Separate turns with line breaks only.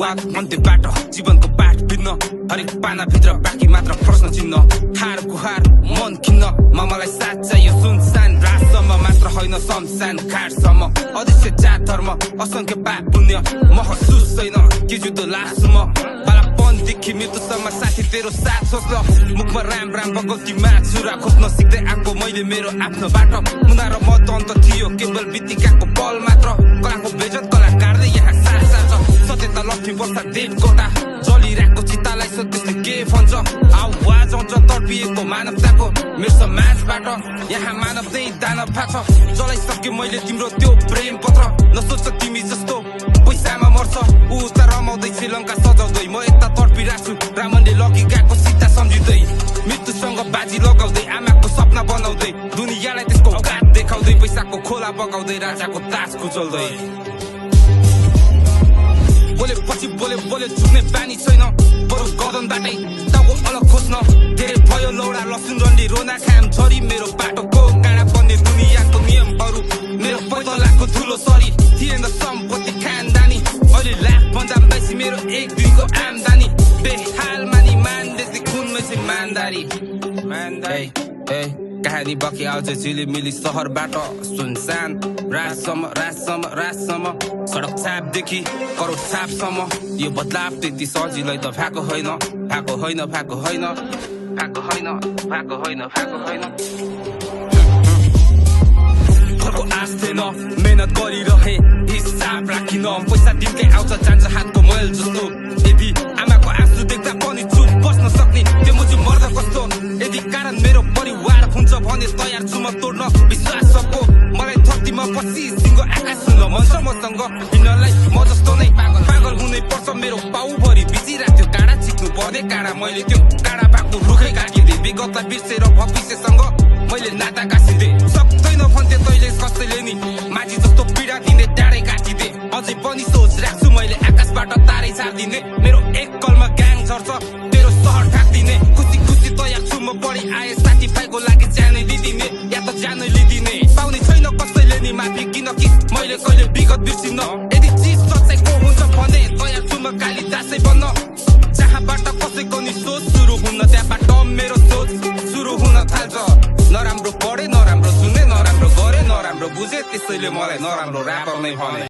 walk मन्ते बाटो जीवनको पाठ भिन्न हरेक पाना भित्र बाँकी मात्र प्रश्न चिन्ह हार गुहार मन खिन्न मलाई साथ चाहियो सुनसान रातसम्म मात्र होइन शमशान घाटसम्म अदृश्य जात धर्म असंख्य पाप पुण्य महसुस छैन के जुद्धो लासु म बालापनदेखि मृत्युसम्म साथी तेरो साथ सोच्न मुखमा राम राम गल्तीमा छुरा खोप्न सिक्दै आएको मैले मेरो आफ्नो बाटो मुना र म अन्त थियो केवल बितिकाको पल मात्र कलाको बेजत कलाकारले यहाँ साथ साथ सत्यता लक्ष्मी वर्षा देव कोटा जलिरहेको चितालाई सत्यले के भन्छ आवाज आउँछ तडपिएको मानवताको मेरो समाजबाट यहाँ मानव नै दानव फाछ जलाइसक्यो मैले तिम्रो त्यो प्रेम पत्र नसोच तिमी जस्तो पैसामा मर्छ उता रमाउँदै श्रीलङ्का सजाउँदै म यता तडपिरहेछु रामनले लगी गएको सीता सम्झिँदै मृत्युसँग बाजी लगाउँदै आमाको सपना बनाउँदै दुनियाँलाई त्यसको औकात देखाउँदै पैसाको खोला बगाउँदै राजाको ताज कुचल्दै बोलेपछि बोले झुक्ने बानी छैन बरु गदनबाटै टाउको अलग खोज्न धेरै भयो लौडा लसुन रन्डी रोना खाम छरी मेरो बाटोको काँडा बन्ने दुनियाँको नियमहरू मेरो पैदलाको धुलो सरी थिएन सम्पत्ति खानदानी अहिले लाख भन्दा बेसी मेरो एक दिनको आमदानी बेहाल मानी मान्दै खुनमै चाहिँ मान्दारी कहानी बकी आउँछ झिलिमिली सहरबाट सुनसान रातसम्म सडक छापदेखि करोड छापसम्म यो बदलाव त्यति सजिलै त भएको होइन घरको आश थिएन मेहनत गरिरहे हिसाब राखिन पैसा दिनकै आउँछ जान्छ हातको मैल जस्तो यदि आमाको आँसु देख्दा पनि चुप बस्न सक्ने त्यो मुझे मर्दा कस्तो यदि कारण मेरो परिवार हुन्छ भने तयार छु म तोड्न विश्वास सबको मलाई धरतीमा पछि सिंगो आकाश सुन्न मन छ मसँग हिँड्नलाई म जस्तो नै पागल हुनै पर्छ मेरो पाउभरि बिचिरहेको थियो काँडा चिक्नु पर्ने काँडा मैले त्यो काँडा पाएको रुखै काटिदिएँ विगतलाई बिर्सेर भविष्यसँग मैले नाता गाँसिदिएँ सक्दैन भन्थे तैले कसैले नि माझी जस्तो पीडा दिने डाँडै काटिदिए अझै पनि सोच राख्छु मैले आकाशबाट तारै छाडिदिने मेरो एक कलमा ग्याङ झर्छ तेरो सहर ठाक्दिने खुसी तयार छु म बढी आए साथी भाइको लागि जानै लिदिने या त जानै लिदिने पाउने छैन कसैले नि माफी किनकि मैले कहिले विगत बिर्सिन यदि चिज सच्चाइको हुन्छ भने तयार छु म कालिदासै बन्न जहाँबाट कसैको नि सोच सुरु हुन त्यहाँबाट मेरो सोच सुरु हुन थाल्छ नराम्रो पढे नराम्रो सुने नराम्रो गरे नराम्रो बुझे त्यसैले मलाई नराम्रो ऱ्यापर नै भने